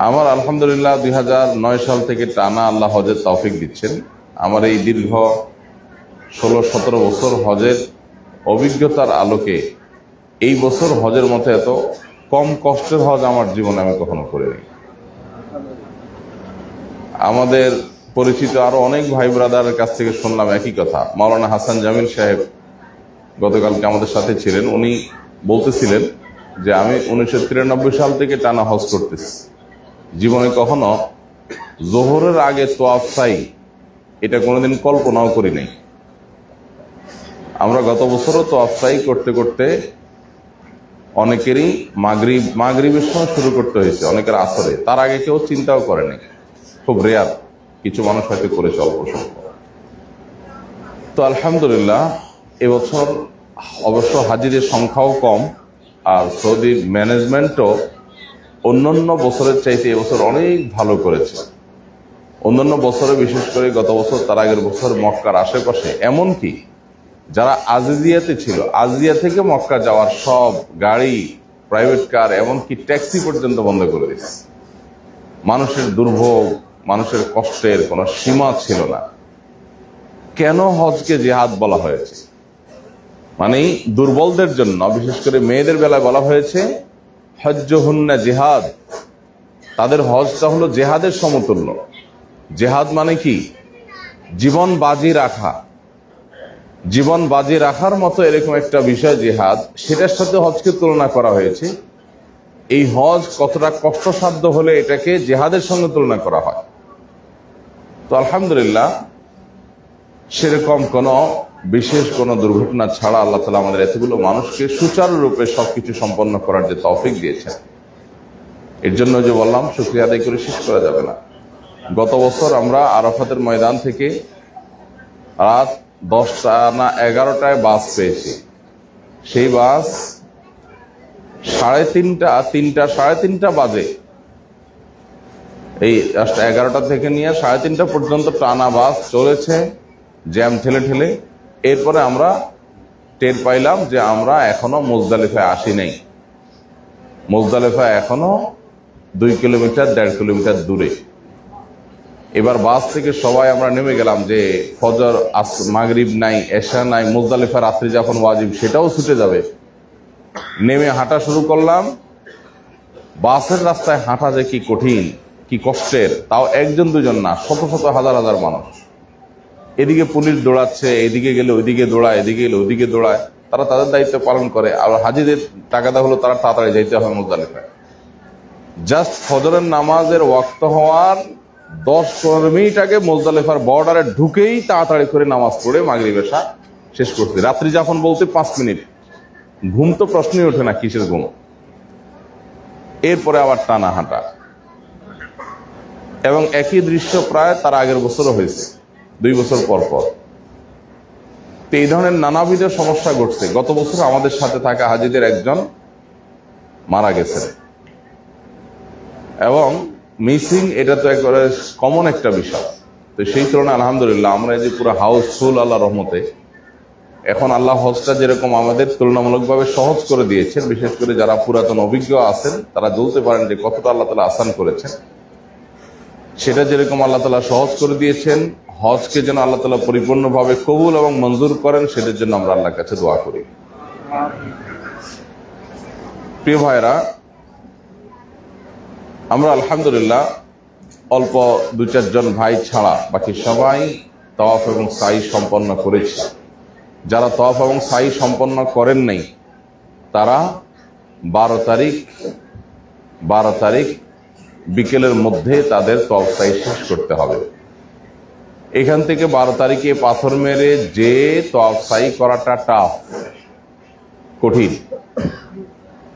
আমার আলহামদুলিল্লাহ 2009 সাল থেকে টানা আল্লাহ হজের তৌফিক দিচ্ছেন। আমার এই দীর্ঘ 16-17 বছর হজের অভিজ্ঞতার আলোকে এই বছর হজের মতো এত কম কষ্টের হজ আমার জীবনে আমি কখনো করিনি। আমাদের পরিচিত আরো অনেক ভাই ব্রাদারের কাছ থেকে শুনলাম একই কথা। মাওলানা হাসান জামিল সাহেব গতকালকে আমাদের সাথে ছিলেন। উনি বলতেছিলেন যে আমি 1993 সাল থেকে টানা হজ করতেছি, জীবনে কখনো জোহরের আগে তোয়াফ সাই এটা কোনোদিন কল্পনাও করি নাই। আমরা গত বছরও তোয়াফ সাই করতে করতে অনেকেরই মাগরিবের সময় শুরু করতে হয়েছে, অনেকের আসরে, তার আগে কেউ চিন্তাও করেনি। খুব রেয়ার, কিছু মানুষ হয়তো করেছে অল্প স্বল্প। তো আলহামদুলিল্লাহ এবছর অবশ্য হাজিদের সংখ্যাও কম, আর সৌদির ম্যানেজমেন্টও অন্যান্য বছরের চাইতে এবছর অনেক ভালো করেছে। অন্যান্য বছরে বিশেষ করে গত বছর, তার আগের বছর মক্কার আশেপাশে, এমনকি যারা আজিজিয়াতে ছিল, আজিজিয়া থেকে মক্কা যাওয়ার সব গাড়ি, প্রাইভেট কার, এমনকি ট্যাক্সি পর্যন্ত বন্ধ করে দিয়েছে। মানুষের দুর্ভোগ, মানুষের কষ্টের কোনো সীমা ছিল না। কেন হজকে জিহাদ বলা হয়েছে? মানে দুর্বলদের জন্য, বিশেষ করে মেয়েদের বেলায় বলা হয়েছে হজ্জুহুন্না জিহাদ। তাদের হজটা হলো জেহাদের সমতুল্য। জেহাদ মানে কি? জীবন বাজি রাখা। জীবন বাজি রাখার মতো এরকম একটা বিষয় জিহাদ, সেটার সাথে হজকে তুলনা করা হয়েছে। এই হজ কতটা কষ্টসাধ্য হলে এটাকে জেহাদের সঙ্গে তুলনা করা হয়। তো আলহামদুলিল্লাহ সেরকম কোনো বিশেষ কোনো দুর্ঘটনা ছাড়া আল্লাহ তাআলা আমাদের এতগুলো মানুষকে সুচারুরূপে সবকিছু সম্পন্ন করার যে তৌফিক দিয়েছেন, এর জন্য যে বললাম শুকরিয়া আদায় করে শেষ করা যাবে না। গত বছর আমরা আরাফাতের ময়দান থেকে রাত 10টা না 11টায় বাস পেয়েছি। সেই বাস 3:30 বাজে, এই 11টা থেকে নিয়ে 3:30 পর্যন্ত টানা বাস চলেছে, জ্যাম ঠেলে ঠেলে। এরপরে আমরা টের পাইলাম যে আমরা এখনো মুজদালিফায় আসি নাই। মুজদালিফা এখনো 2 কিলোমিটার 1.5 কিলোমিটার দূরে। এবার বাস থেকে সবাই আমরা নেমে গেলাম যে ফজর, মাগরিব নাই, এশা নাই, মুজদালিফা রাত্রি যখন ওয়াজিব সেটাও ছুটে যাবে। নেমে হাঁটা শুরু করলাম। বাসের রাস্তায় হাঁটা যে কি কঠিন, কি কষ্টের, তাও একজন দুজন না, শত শত হাজার হাজার মানুষ। এদিকে পুলিশ দৌড়াচ্ছে, এদিকে গেলে ওইদিকে দৌড়ায়, এদিকে গেলে ওইদিকে দৌড়ায়। তারা তাদের দায়িত্ব পালন করে। আর হাজিদের টাকাটা হলো তারা তাড়াতাড়ি যাইতে হয় মুজদালিফায়। জাস্ট ফজরের নামাজের ওয়াক্ত হওয়ার 10-15 মিনিট আগে মুজদালিফার বর্ডারে ঢুকেই তাড়াতাড়ি করে নামাজ পড়ে মাগরিব এশা শেষ করছি। রাত্রি যখন বলতে 5 মিনিট, ঘুম তো প্রশ্নই ওঠে না, কিসের ঘুম। এরপরে আবার টানা হাঁটা, এবং একই দৃশ্য প্রায় তার আগের বছরও হয়েছে, 2 বছর পর পর। তো এই ধরনের নানাবিধ সমস্যা ঘটছে। গত বছর আমাদের সাথে থাকা হাজিদের একজন মারা গেছেন, এবং মিসিং, এটা তো একবারে কমন একটা বিষয়। তো সেই তুলনায় আলহামদুলিল্লাহ আমরা এই যে পুরো হাউসফুল আল্লাহ রহমতে, এখন আল্লাহ হজটা যেরকম আমাদের তুলনামূলকভাবে সহজ করে দিয়েছেন, বিশেষ করে যারা পুরাতন অভিজ্ঞ আছেন তারা বলতে পারেন যে কতটা আল্লাহ তাআলা আসান করেছেন। সেটা যেরকম আল্লাহ তাআলা সহজ করে দিয়েছেন, হজকে যেন আল্লাহ তাআলা পরিপূর্ণভাবে কবুল এবং মঞ্জুর করেন, সেটার জন্য আমরা আল্লাহর কাছে দোয়া করি। প্রিয় ভাইরা, আমরা আলহামদুলিল্লাহ অল্প 2-4 জন ভাই ছাড়া বাকি সবাই তাওয়াফ এবং সাই সম্পন্ন করেছি। যারা তাওয়াফ এবং সাই সম্পন্ন করেন নাই, তারা 12 তারিখ বিকেলের মধ্যে তাদের তাওয়াফ সাই শেষ করতে হবে। এখান থেকে 12 তারিখে পাথর মেরে যে তাওয়াফ সাই করাটা টাফ, কঠিন।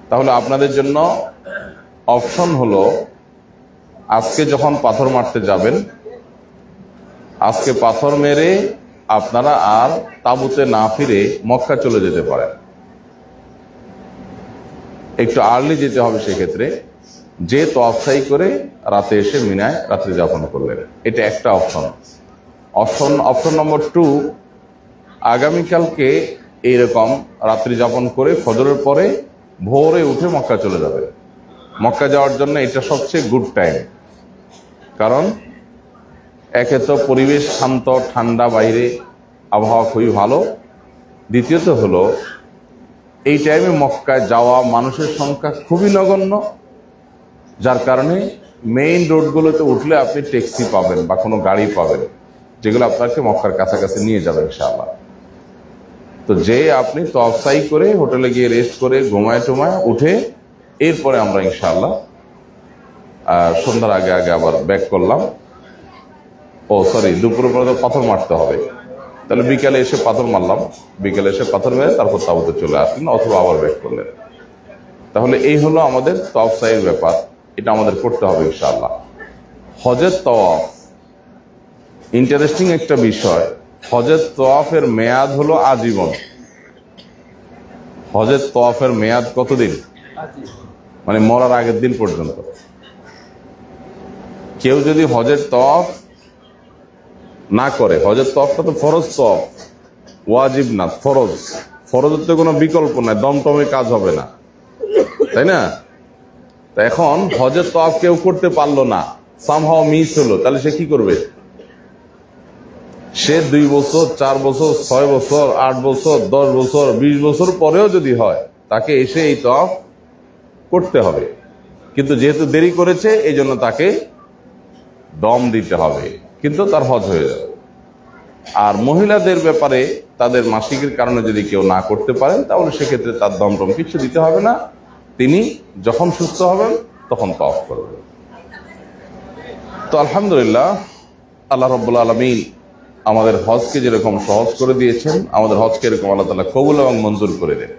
তাহলে আপনাদের জন্য অপশন হলো, আজকে যখন পাথর মারতে যাবেন, আজকে পাথর মেরে আপনারা আর তাঁবুতে না ফিরে মক্কা চলে যেতে পারেন। একটু আর্লি যেতে হবে সেক্ষেত্রে, যে তাওয়াফ সাই করে রাতে এসে মিনায় রাত্রি যাপন করলেন। এটা একটা অপশন। অপশন নম্বর 2, আগামীকালকে এইরকম রাত্রি যাপন করে ফজরের পরে ভোরে উঠে মক্কা চলে যাবে। মক্কা যাওয়ার জন্য এটা সবচেয়ে গুড টাইম। কারণ একে তো পরিবেশ শান্ত, ঠান্ডা, বাইরে আবহাওয়া খুবই ভালো। দ্বিতীয়ত হলো এই টাইমে মক্কায় যাওয়া মানুষের সংখ্যা খুবই নগণ্য, যার কারণে মেইন রোডগুলোতে উঠলে আপনি ট্যাক্সি পাবেন বা কোনো গাড়ি পাবেন যেগুলো আপনাকে মক্কার কাছাকাছি নিয়ে যাবে ইনশাআল্লাহ। তো যে আপনি তওয়াফ সাই করে হোটেলে গিয়ে রেস্ট করে ঘুমায় টুমায় উঠে এরপরে আমরা ইনশাআল্লাহ সন্ধ্যার আগে আগে আবার ব্যাক করলাম। ও সরি, দুপুরের পরে তো পাথর মারতে হবে, তাহলে বিকালে এসে পাথর মারলাম, বিকালে এসে পাথর মেরে তারপর তাবুতে চলে আসলেন অথবা আবার ব্যাক করলেন। তাহলে এই হলো আমাদের তওয়াফ সাইয়ের ব্যাপার, এটা আমাদের করতে হবে ইনশাআল্লাহ। হজের তওয়াফ ইন্টারেস্টিং একটা বিষয়। হজের তওয়াফের মেয়াদ হলো আজীবন। হজের তওয়াফের মেয়াদ কতদিন? মানে মরার আগের দিন পর্যন্ত। কেউ যদি হজের তওয়াফ না করে, হজের তওয়াফটা তো ফরজ তওয়াফ, ওয়াজিব না, ফরজ। ফরজের তো কোনো বিকল্প নাই, দমটমে কাজ হবে না, তাই না? তা এখন হজের তওয়াফ কেউ করতে পারলো না, সামহাও মিস হলো, তাহলে সে কি করবে? সে 2 বছর, 4 বছর, 6 বছর, 8 বছর, 10 বছর, 20 বছর পরেও যদি হয়, তাকে এসে এই তওয়াফ করতে হবে। কিন্তু যেহেতু দেরি করেছে এই জন্য তাকে দম দিতে হবে, কিন্তু তার হজ হয়ে যাবে। আর মহিলাদের ব্যাপারে তাদের মাসিকের কারণে যদি কেউ না করতে পারেন তাহলে সেক্ষেত্রে তার দমটম কিছু দিতে হবে না, তিনি যখন সুস্থ হবেন তখন তওয়াফ করবেন। তো আলহামদুলিল্লাহ, আল্লাহ রাব্বুল আলামিন আমাদের হজকে যেরকম সহজ করে দিয়েছেন, আমাদের হজকে এরকম আল্লাহ তাআলা কবুল এবং মঞ্জুর করে দেন।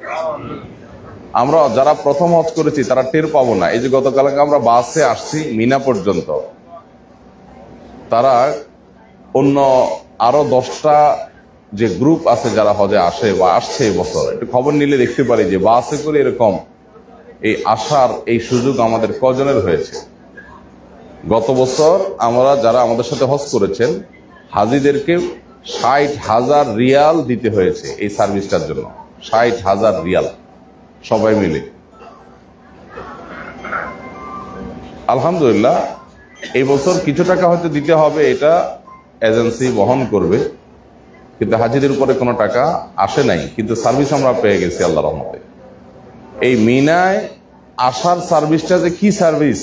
আমরা যারা প্রথম হজ করেছি তারা টের পাবো না। এই যে গতকালকে আমরা বাসে আসছি মিনা পর্যন্ত, তারা অন্য আরো 10টা যে গ্রুপ আছে যারা হজে আসে বা আসছে এই বছর, একটু খবর নিলে দেখতে পারি যে বাসে করে এরকম এই আসার এই সুযোগ আমাদের কজনের হয়েছে। গত বছর আমরা যারা আমাদের সাথে হজ করেছেন হাজিদেরকে 60,000 রিয়াল দিতে হয়েছে এই সার্ভিসটার জন্য। 60,000 রিয়াল সবাই মিলে। আলহামদুলিল্লাহ, এই বছর কিছু টাকা হয়তো দিতে হবে, এটা এজেন্সি বহন করবে, কিন্তু হাজিদের উপরে কোনো টাকা আসে নাই, কিন্তু সার্ভিস আমরা পেয়ে গেছি আল্লাহর রহমতে। এই মিনায় আসার সার্ভিসটা যে কি সার্ভিস,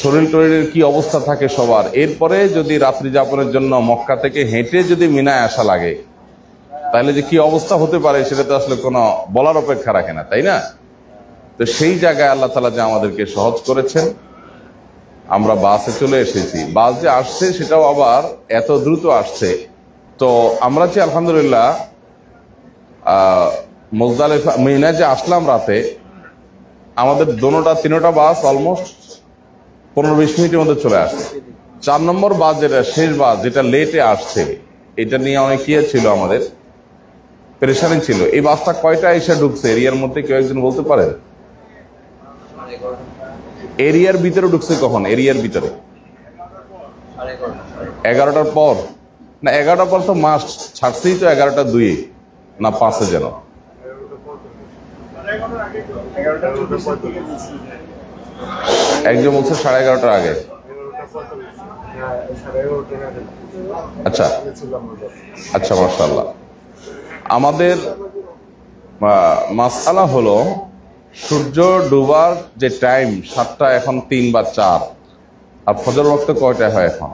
শরীর টরীরের কি অবস্থা থাকে সবার, এরপরে যদি রাত্রি যাপনের জন্য মক্কা থেকে হেঁটে যদি মিনায় আসা লাগে তাহলে যে কি অবস্থা হতে পারে সেটা তো আসলে কোনো বলার অপেক্ষা রাখে না, তাই না? তো সেই জায়গায় আল্লাহ তাআলা যে আমাদেরকে সহজ করেছেন, আমরা বাসে চলে এসেছি। বাস যে আসছে সেটাও আবার এত দ্রুত আসছে। তো আমরা যে আলহামদুলিল্লাহ মুজদালিফা মিনায় যে আসলাম রাতে, আমাদের তিনোটা বাস অলমোস্ট 15-20 মিনিটের মধ্যে চলে আসছে। 4 নম্বর বাস যেটা শেষ বাস, যেটা লেটে আসছে, এটা নিয়ে অনেক ইয়ে ছিল, আমাদের পেরেশানি ছিল। এই বাসটা কয়টা এসে ঢুকছে এরিয়ার মধ্যে, কেউ একজন বলতে পারেন? এরিয়ার ভিতরে ঢুকছে কখন? এরিয়ার ভিতরে 11টার পর না, 11টার পর তো মাস্ট ছাড়ছেই তো, 11:02 না 5 যেন। একজন বলছে 11:30টার আগে। আচ্ছা আচ্ছা, মাশাআল্লাহ। আমাদের মাসআলা হলো সূর্য ডুবার যে টাইম 7টা, এখন 3 বা 4, আর ফজর ওয়াক্ত কয়টা হয় এখন?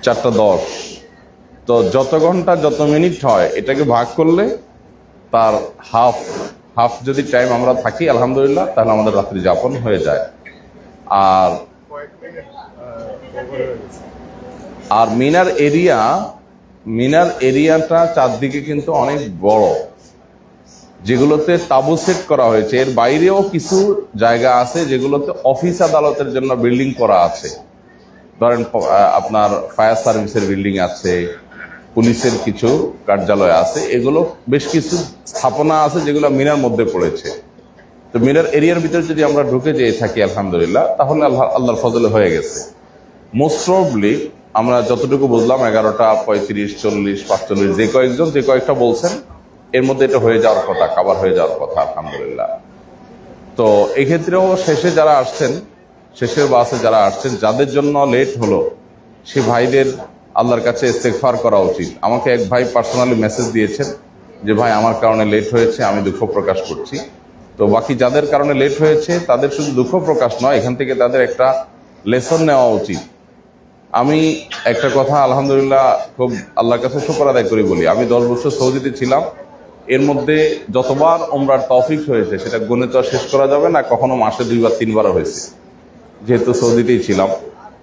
4:10। তো যত ঘন্টা যত মিনিট হয় এটাকে ভাগ করলে তার হাফ যদি টাইম আমরা থাকি আলহামদুলিল্লাহ, তাহলে আমাদের রাত্রি যাপন হয়ে যায়। আর মিনার এরিয়াটা চারদিকে কিন্তু অনেক বড়, যেগুলোতে তাবু সেট করা হয়েছে। এর বাইরেও কিছু জায়গা আছে যেগুলোতে অফিস আদালতের জন্য বিল্ডিং করা আছে। ধরেন আপনার ফায়ার সার্ভিসের বিল্ডিং আছে, পুলিশের কিছু কার্যালয় আছে, এগুলো বেশ কিছু স্থাপনা আছে যেগুলো মিনার মধ্যে পড়েছে। তো মিনার এরিয়ার ভিতরে যদি আমরা ঢুকে যেয়ে থাকি আলহামদুলিল্লাহ, তাহলে আল্লাহর ফজলে হয়ে গেছে। মোস্ট প্রবাবলি আমরা যতটুকু বুঝলাম 11:35, 40, 45 যে কয়েকটা বলছেন, এর মধ্যে এটা হয়ে যাওয়ার কথা, কাভার হয়ে যাওয়ার কথা আলহামদুলিল্লাহ। তো এক্ষেত্রেও শেষে যারা আসছেন, শেষের বাসে যারা আসছেন, যাদের জন্য লেট হলো, সে ভাইদের আল্লাহর কাছে ইস্তেগফার করা উচিত। আমাকে এক ভাই পার্সোনালি মেসেজ দিয়েছেন যে ভাই আমার কারণে লেট হয়েছে, আমি দুঃখ প্রকাশ করছি। তো বাকি যাদের কারণে লেট হয়েছে তাদের শুধু দুঃখ প্রকাশ নয়, এখান থেকে তাদের একটা লেসন নেওয়া উচিত। আমি একটা কথা আলহামদুলিল্লাহ খুব আল্লাহর কাছে শুকর আদায় করি বলি, আমি 10 বছর সৌদিতে ছিলাম, এর মধ্যে যতবার ওমরার তৌফিক হয়েছে সেটা গুণে তো আর শেষ করা যাবে না, কখনো মাসে 2বার 3বারও হয়েছে, যেহেতু সৌদিতেই ছিলাম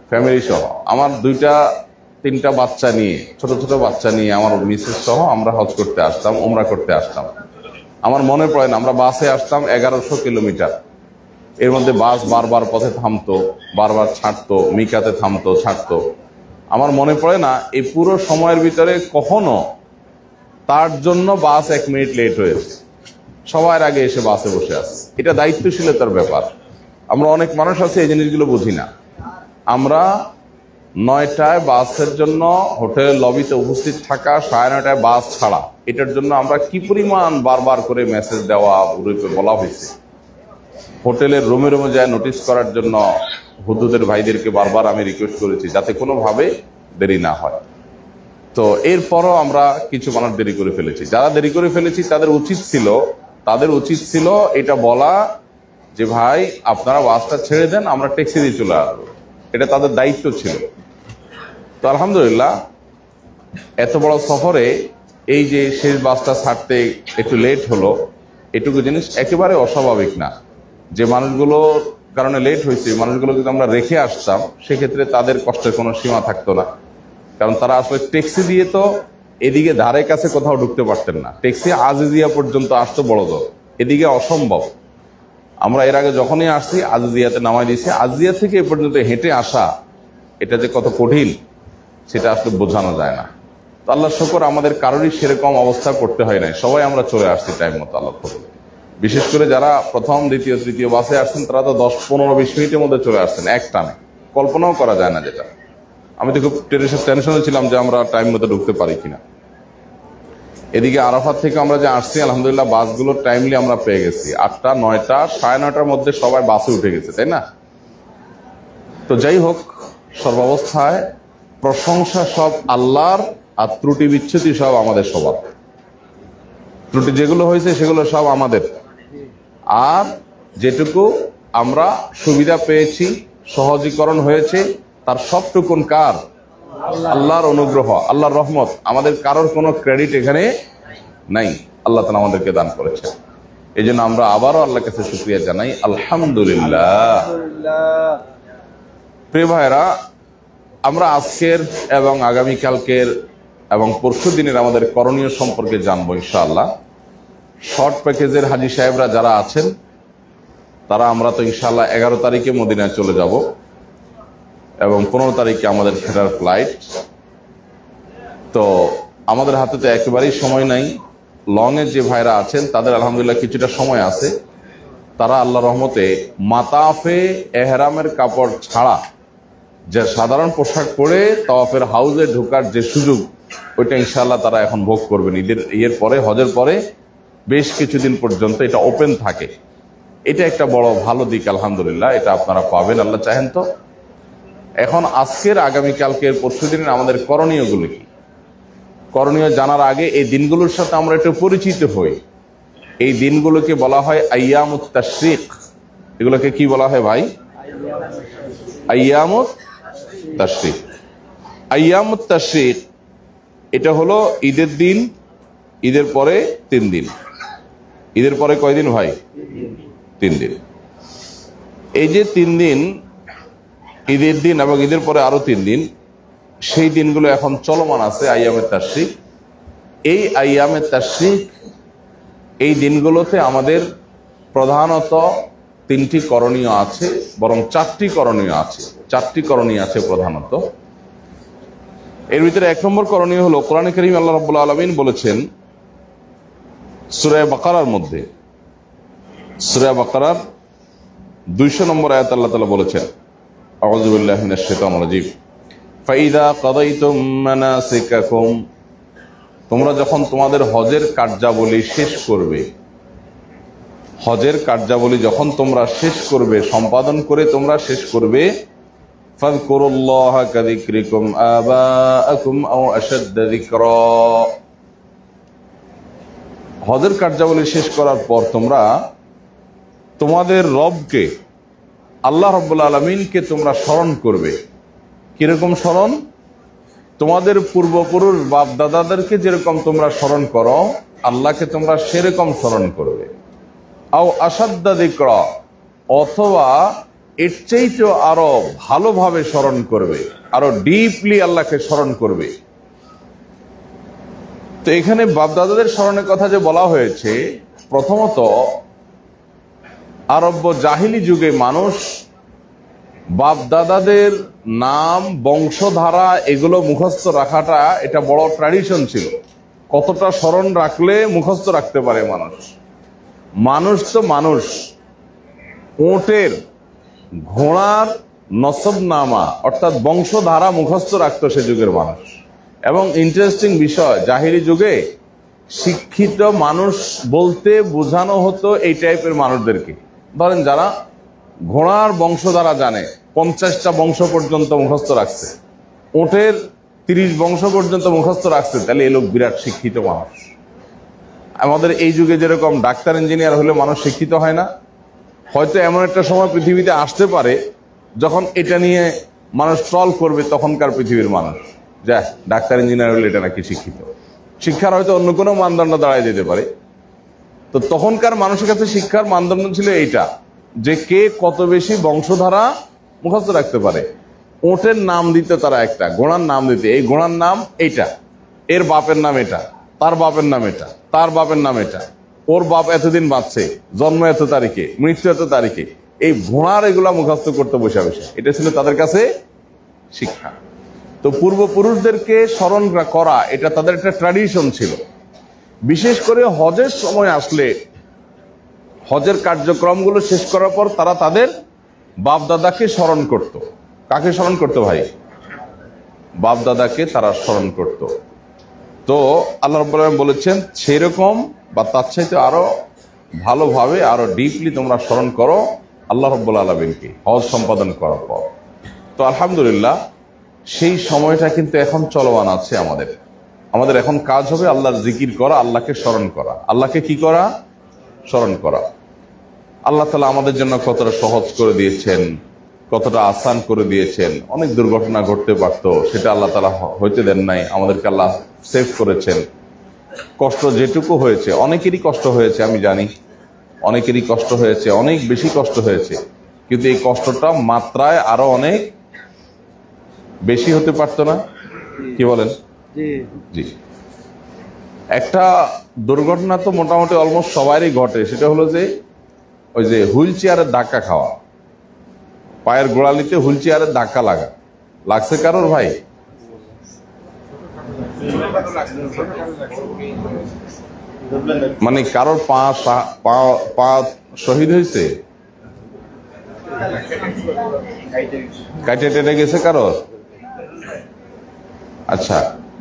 ফ্যামিলি সহ। আমার 2-3টা বাচ্চা নিয়ে, ছোট ছোট বাচ্চা নিয়ে আমার মিসেস সহ আমরা হজ করতে আসতাম, ওমরা করতে আসতাম। আমার মনে পড়ে না, আমরা বাসে আসতাম 1100 কিলোমিটার, এর মধ্যে বাস বারবার পথে থামতো, বারবার ছাড়তো, মিকাতে থামতো, ছাড়তো। আমার মনে পড়ে না এই পুরো সময়ের ভিতরে কখনো তার জন্য বাস 1 মিনিট লেট হয়েছে। সবার আগে এসে বাসে বসে আছে, এটা দায়িত্বশীলতার ব্যাপার। আমরা অনেক মানুষ আছে এই জিনিসগুলো বুঝি না। আমরা 9টায় বাসের জন্য হোটেলের লবিতে উপস্থিত থাকা, 9:30টায় বাস ছাড়া, এটার জন্য আমরা কি পরিমাণ বারবার করে মেসেজ দেওয়া বলা হয়েছে। হোটেলের রুমে রুমে যায় নোটিশ করার জন্য হুদুদের ভাইদেরকে বারবার আমি রিকোয়েস্ট করেছি যাতে কোনোভাবে দেরি না হয়। তো এরপরও আমরা কিছু মানুষ দেরি করে ফেলেছি। যারা দেরি করে ফেলেছি তাদের উচিত ছিল এটা বলা যে ভাই আপনারা বাসটা ছেড়ে দেন, আমরা ট্যাক্সি দিয়ে চলে আসবো। এটা তাদের দায়িত্ব ছিল। তো আলহামদুলিল্লাহ এত বড় সফরে এই যে শেষ বাসটা ছাড়তে একটু লেট হলো, এটুকু জিনিস একেবারে অস্বাভাবিক না। যে মানুষগুলোর কারণে লেট হয়েছে, মানুষগুলো যদি আমরা রেখে আসতাম সেক্ষেত্রে তাদের কষ্টের কোনো সীমা থাকতো না। কারণ তারা আসলে ট্যাক্সি দিয়ে তো এদিকে ধারে কাছে কোথাও ঢুকতে পারতেন না, ট্যাক্সি আজিজিয়া পর্যন্ত আসতো বড় দর, এদিকে অসম্ভব। আমরা এর আগে যখনই আসছি আজিজিয়াতে নামাই দিয়েছি, আজিজিয়া থেকে এ পর্যন্ত হেঁটে আসা এটা যে কত কঠিন সেটা আসলে বোঝানো যায় না। তো আল্লাহর শুকর আমাদের কারোরই সেরকম অবস্থা করতে হয় নাই, সবাই আমরা চলে আসছি টাইম মতো আল্লাহর শুকর। বিশেষ করে যারা প্রথম, দ্বিতীয়, তৃতীয় বাসে আসছেন তারা তো 10, 15, 20 মিনিটের মধ্যে চলে আসছেন এক টানে, কল্পনাও করা যায় না যেটা। আমি তো খুব টেনশনে ছিলাম যে আমরা টাইম মতো ঢুকতে পারি কিনা। এদিকে আরাফাত থেকে আমরা যে আসছি আলহামদুলিল্লাহ বাসগুলো টাইমলি আমরা পেয়ে গেছি। 8টা, 9টা, 9:30টার মধ্যে সবাই বাসে উঠে গেছে, তাই না? তো যাই হোক, সর্বাবস্থায় প্রশংসা সব আল্লাহর, আর ত্রুটি বিচ্ছুতি সব আমাদের সবার। ত্রুটি যেগুলো হয়েছে সেগুলো সব আমাদের, আর যেটুকু আমরা সুবিধা পেয়েছি, সহজীকরণ হয়েছে, তার সবটুকুন কার? আল্লাহর অনুগ্রহ, আল্লাহর রহমত। আমাদের কারোর কোনো ক্রেডিট এখানে নাই, আল্লাহ তাআলা আমাদেরকে দান করেছে। এই জন্য আমরা আবারও আল্লাহর কাছে শুকরিয়া জানাই, আলহামদুলিল্লাহ। প্রিয় ভাইরা, আমরা আজকের এবং আগামীকালকের এবং পরশু দিনের আমাদের করণীয় সম্পর্কে জানবো ইনশাআল্লাহ। শর্ট প্যাকেজের হাজী সাহেবরা যারা আছেন তারা, আমরা তো ইনশাআল্লাহ 11 তারিখে মদিনায় চলে যাব এবং 15 তারিখে আমাদের ফেরার ফ্লাইট। তো আমাদের হাতে তো একেবারেই সময় নাই। লংয়ে যে ভাইরা আছেন তাদের আলহামদুলিল্লাহ কিছুটা সময় আছে। তারা আল্লাহ রহমতে মাতাফে এহরামের কাপড় ছাড়া যে সাধারণ পোশাক পরে তাওয়াফের হাউজে ঢোকার যে সুযোগ, ওইটা ইনশাআল্লাহ তারা এখন ভোগ করবেন। ঈদের পরে, হজের পরে বেশ কিছুদিন পর্যন্ত এটা ওপেন থাকে। এটা একটা বড় ভালো দিক আলহামদুলিল্লাহ, এটা আপনারা পাবেন আল্লাহ চাহেন তো। এখন আজকের, আগামীকালকের, পরশু দিনের আমাদের করণীয়গুলো কি? করণীয় জানার আগে এই দিনগুলোর সাথে আমরা একটু পরিচিত হই। এই দিনগুলোকে বলা হয় আইয়ামুত তাশরিক। এগুলোকে কি বলা হয় ভাই? আইয়ামুত তাশরিক। আইয়ামুত তাশরিক এটা হলো ঈদের দিন, ঈদের পরে 3 দিন। ঈদের পরে কয়দিন ভাই? 3 দিন। এই যে 3 দিন, ঈদের দিন এবং ঈদের পরে আরো 3 দিন, সেই দিনগুলো এখন চলমান আছে আইয়ামে তাশরিক। এই আইয়ামে তাশরিক, এই দিনগুলোতে আমাদের প্রধানত 3টি করণীয় আছে, বরং 4টি করণীয় আছে। 4টি করণীয় আছে প্রধানত। এর ভিতরে 1 নম্বর করণীয় হলো, কোরআনে কারীম আল্লাহ রাব্বুল আলামিন বলেছেন সূরা বাকারার মধ্যে, সূরা বাকারার 200 নম্বর আয়াত আল্লাহ তাআলা বলেছেন, আউযু বিল্লাহি মিনাশ শাইতানির রাজীম, ফাইযা কাদাইতুম মানাসিকাকুম, তোমরা যখন তোমাদের হজের কার্যাবলী শেষ করবে, হজের কার্যাবলী যখন তোমরা শেষ করবে, সম্পাদন করে তোমরা শেষ করবে, ফাযকুরুল্লাহা কাযিকরিকুম আবাআকুম আও আশাদ্দা যিকরা, হজের কার্যাবলী শেষ করার পর তোমরা তোমাদের রবকে, আল্লাহ রাব্বুল আলামিনকে তোমরা স্মরণ করবে। কিরকম স্মরণ? তোমাদের পূর্বপুরুষ বাপ দাদাদেরকে যেরকম তোমরা স্মরণ করো, আল্লাহকে তোমরা সেরকম স্মরণ করবে। আও আশাদ্দা যিকরা, অথবা এর চাইতেও আরো ভালোভাবে স্মরণ করবে, আরো ডিপলি আল্লাহকে স্মরণ করবে। তো এখানে বাপ দাদাদের স্মরণের কথা যে বলা হয়েছে, প্রথমত আরব্য জাহিলি যুগে মানুষ বাপ দাদাদের নাম, বংশধারা এগুলো মুখস্থ রাখাটা এটা বড় ট্র্যাডিশন ছিল। কতটা স্মরণ রাখলে মুখস্থ রাখতে পারে মানুষ? মানুষ তো মানুষ, উটের, ঘোড়ার নসবনামা অর্থাৎ বংশধারা মুখস্থ রাখতো সে যুগের মানুষ। এবং ইন্টারেস্টিং বিষয়, জাহিরি যুগে শিক্ষিত মানুষ বলতে বোঝানো হতো এই টাইপের মানুষদেরকে। ধরেন যারা ঘোড়ার বংশধারা জানে, 50টা বংশ পর্যন্ত মুখস্থ রাখছে, উটের 30 বংশ পর্যন্ত মুখস্থ রাখছে, তাহলে এই লোক বিরাট শিক্ষিত মানুষ। আমাদের এই যুগে যেরকম ডাক্তার ইঞ্জিনিয়ার হলে মানুষ শিক্ষিত হয় না, হয়তো এমন একটা সময় পৃথিবীতে আসতে পারে যখন এটা নিয়ে মানুষ ট্রল করবে, তখনকার পৃথিবীর মানুষ যা ডাক্তার ইঞ্জিনিয়ার হলে এটা নাকি শিক্ষিত। শিক্ষার হয়তো অন্য কোনো মানদণ্ড দাঁড়ায় যেতে পারে। তো তখনকার মানুষের কাছে শিক্ষার মানদণ্ড ছিল এইটা, যে কে কত বেশি বংশধারা মুখস্থ রাখতে পারে। উটের নাম দিতে তারা একটা, ঘোড়ার নাম দিতে, এই ঘোড়ার নাম এইটা, এর বাপের নাম এটা, তার বাপের নাম এটা, তার বাপের নাম এটা, ওর বাপ এতদিন বাঁচছে, জন্ম এত তারিখে, মৃত্যু এত তারিখে, এই ঘোড়ার এগুলা মুখস্থ করতে বসে বসে, এটা ছিল তাদের কাছে শিক্ষা। তো পূর্বপুরুষদেরকে স্মরণ করা এটা তাদের একটা ট্র্যাডিশন ছিল। বিশেষ করে হজের সময় আসলে, হজের কার্যক্রমগুলো শেষ করার পর তারা তাদের বাপ দাদাকে স্মরণ করত। কাকে স্মরণ করতো ভাই? বাপ দাদাকে তারা স্মরণ করত। তো আল্লাহ রাব্বুল আলামিন বলেছেন সেরকম বা তার চাইতে আরো ভালোভাবে, আরো ডিপলি তোমরা স্মরণ করো আল্লাহ রাব্বুল আলামিনকে হজ সম্পাদন করার পর। তো আলহামদুলিল্লাহ সেই সময়টা কিন্তু এখন চলমান আছে। আমাদের এখন কাজ হবে আল্লাহর জিকির করা, আল্লাহকে স্মরণ করা। আল্লাহকে কি করা? স্মরণ করা। আল্লাহ তাআলা আমাদের জন্য কতটা সহজ করে দিয়েছেন, কতটা আসান করে দিয়েছেন। অনেক দুর্ঘটনা ঘটতে পারতো, সেটা আল্লাহ তাআলা হইতে দেন নাই, আমাদেরকে আল্লাহ সেভ করেছেন। কষ্ট যেটুকু হয়েছে, অনেকেরই কষ্ট হয়েছে, আমি জানি অনেকেরই কষ্ট হয়েছে, অনেক বেশি কষ্ট হয়েছে, কিন্তু এই কষ্টটা মাত্রায় আরো অনেক বেশি হতে পারতো না? কি বলেন? জি। একটা দুর্ঘটনা তো মোটামুটি অলমোস্ট সবারই ঘটে, সেটা হলো যে ওই যে হুইল চেয়ারের ধাক্কা খাওয়া, পায়ের গোড়ালিতে হুইল চেয়ারের ধাক্কা লাগছে কারোর ভাই? মানে কারোর পা শহীদ হয়েছে, কাইটে টেনে গেছে কারোর? আচ্ছা,